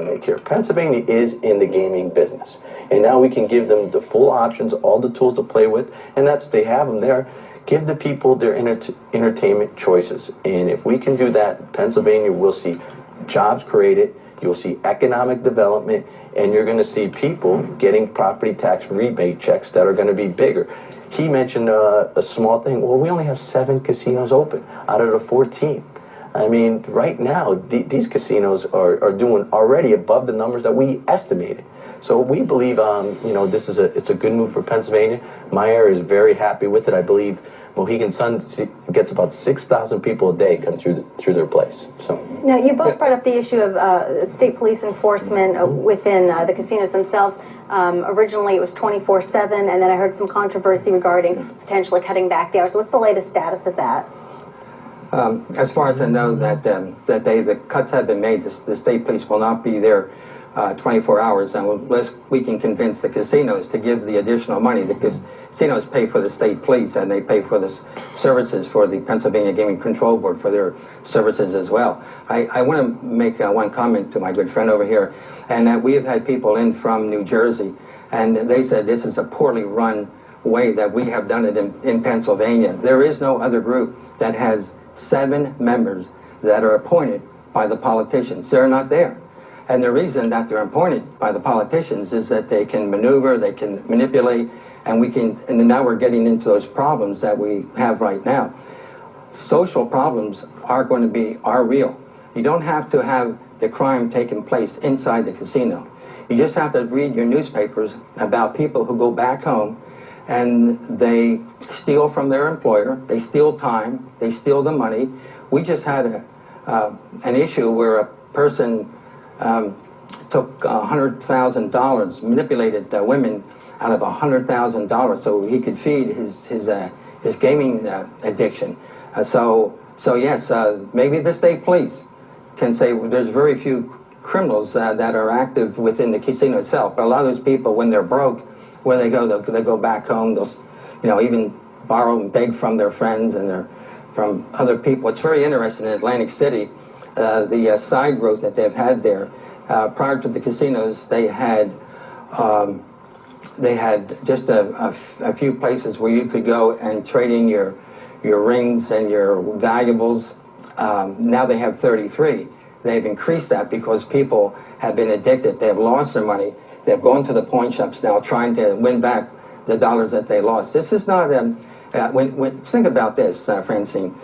make here. Pennsylvania is in the gaming business, and now we can give them the full options, all the tools to play with, and they have them there. Give the people their entertainment choices, and if we can do that, Pennsylvania will see jobs created, you'll see economic development, and you're going to see people getting property tax rebate checks that are going to be bigger. He mentioned a small thing. Well, we only have 7 casinos open out of the 14. I mean, right now, these casinos are doing already above the numbers that we estimated. So we believe, this is it's a good move for Pennsylvania. Meyer is very happy with it. I believe Mohegan Sun gets about 6,000 people a day come through their place. So now, you both brought up the issue of state police enforcement within the casinos themselves. Originally, it was 24/7, and then I heard some controversy regarding potentially cutting back the hours. What's the latest status of that? As far as I know, the cuts have been made. The state police will not be there 24 hours unless we can convince the casinos to give the additional money. The casinos pay for the state police, and they pay for the services for the Pennsylvania Gaming Control Board for their services as well. I want to make one comment to my good friend over here, and that we have had people in from New Jersey, and they said this is a poorly run way that we have done it in Pennsylvania. There is no other group that has 7 members that are appointed by the politicians. They're not there. And the reason that they're appointed by the politicians is that they can maneuver, they can manipulate, and now we're getting into those problems that we have right now. Social problems are real. You don't have to have the crime taking place inside the casino. You just have to read your newspapers about people who go back home and they steal from their employer, they steal time, they steal the money. We just had an issue where a person took $100,000, manipulated women out of $100,000 so he could feed his gaming addiction. So yes, maybe the state police can say there's very few criminals that are active within the casino itself, but a lot of those people, when they're broke, where they go back home, they'll even borrow and beg from their friends and from other people. It's very interesting in Atlantic City, the side growth that they've had there. Prior to the casinos, they had just a few places where you could go and trade in your rings and your valuables. Now they have 33. They've increased that because people have been addicted. They have lost their money. They've gone to the pawn shops now trying to win back the dollars that they lost. This is not think about this, Francine.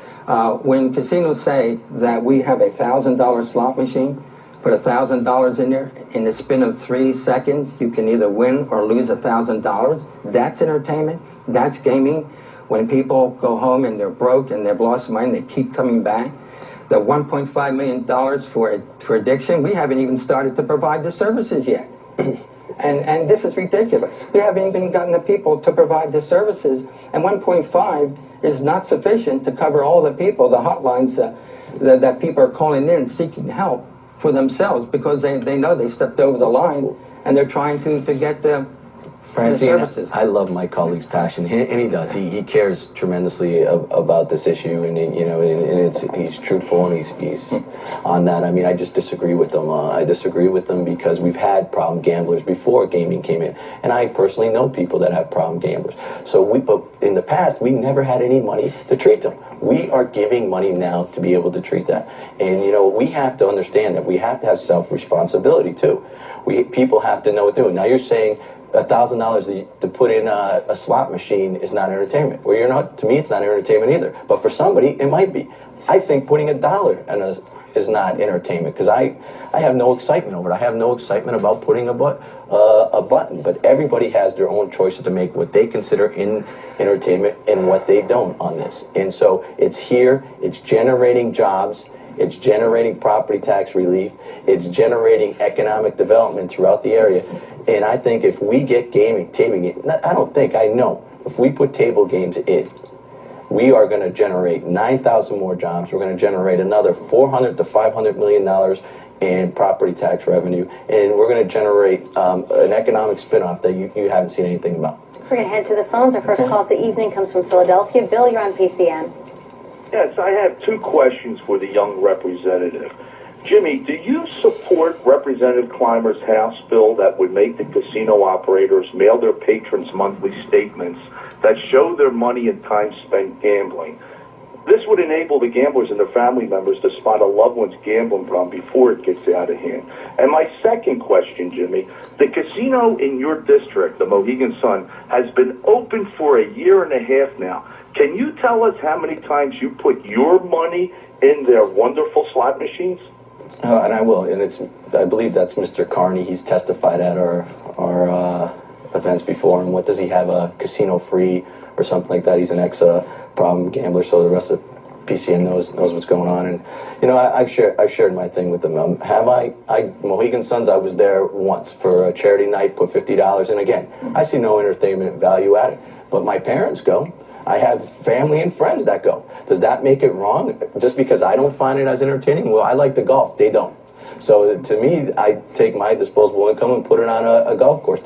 When casinos say that we have a $1,000 slot machine, put $1,000 in there, in the spin of 3 seconds, you can either win or lose $1,000. That's entertainment. That's gaming. When people go home and they're broke and they've lost money, they keep coming back. The $1.5 million for addiction, we haven't even started to provide the services yet. And this is ridiculous. We haven't even gotten the people to provide the services, and 1.5 is not sufficient to cover all the people, the hotlines that people are calling in seeking help for themselves because they know they stepped over the line and they're trying to get the services. I love my colleague's passion, and he does. He cares tremendously about this issue, and he's truthful, and he's on that. I mean, I just disagree with him. I disagree with him because we've had problem gamblers before gaming came in, and I personally know people that have problem gamblers. But in the past, we never had any money to treat them. We are giving money now to be able to treat that, and we have to understand that we have to have self-responsibility too. People have to know what to do. Now you're saying $1,000 to put in a slot machine is not entertainment. Well, you're not. To me, it's not entertainment either. But for somebody, it might be. I think putting $1 in is not entertainment because I have no excitement over it. I have no excitement about putting a button. But everybody has their own choices to make what they consider in entertainment and what they don't on this. And so it's here. It's generating jobs. It's generating property tax relief. It's generating economic development throughout the area. And I think if we get I know, if we put table games in, we are going to generate 9,000 more jobs. We're going to generate another $400 to $500 million in property tax revenue. And we're going to generate an economic spinoff that you haven't seen anything about. We're going to head to the phones. Our first call of the evening comes from Philadelphia. Bill, you're on PCN. Yes, I have 2 questions for the young representative. Jimmy, do you support Representative Clymer's House bill that would make the casino operators mail their patrons monthly statements that show their money and time spent gambling? This would enable the gamblers and their family members to spot a loved one's gambling problem before it gets out of hand. And my second question, Jimmy, the casino in your district, the Mohegan Sun, has been open for a year and a half now. Can you tell us how many times you put your money in their wonderful slot machines? And I will, and I believe that's Mr. Carney. He's testified at our events before. And what does he have, a casino free or something like that? He's an problem gambler, so the rest of PCN knows what's going on. And you know, I've shared my thing with them. Mohegan Suns, I was there once for a charity night, put $50 in. Again, I see no entertainment value at it, but my parents go. I have family and friends that go. Does that make it wrong? Just because I don't find it as entertaining? Well, I like the golf. They don't. So to me, I take my disposable income and put it on a golf course.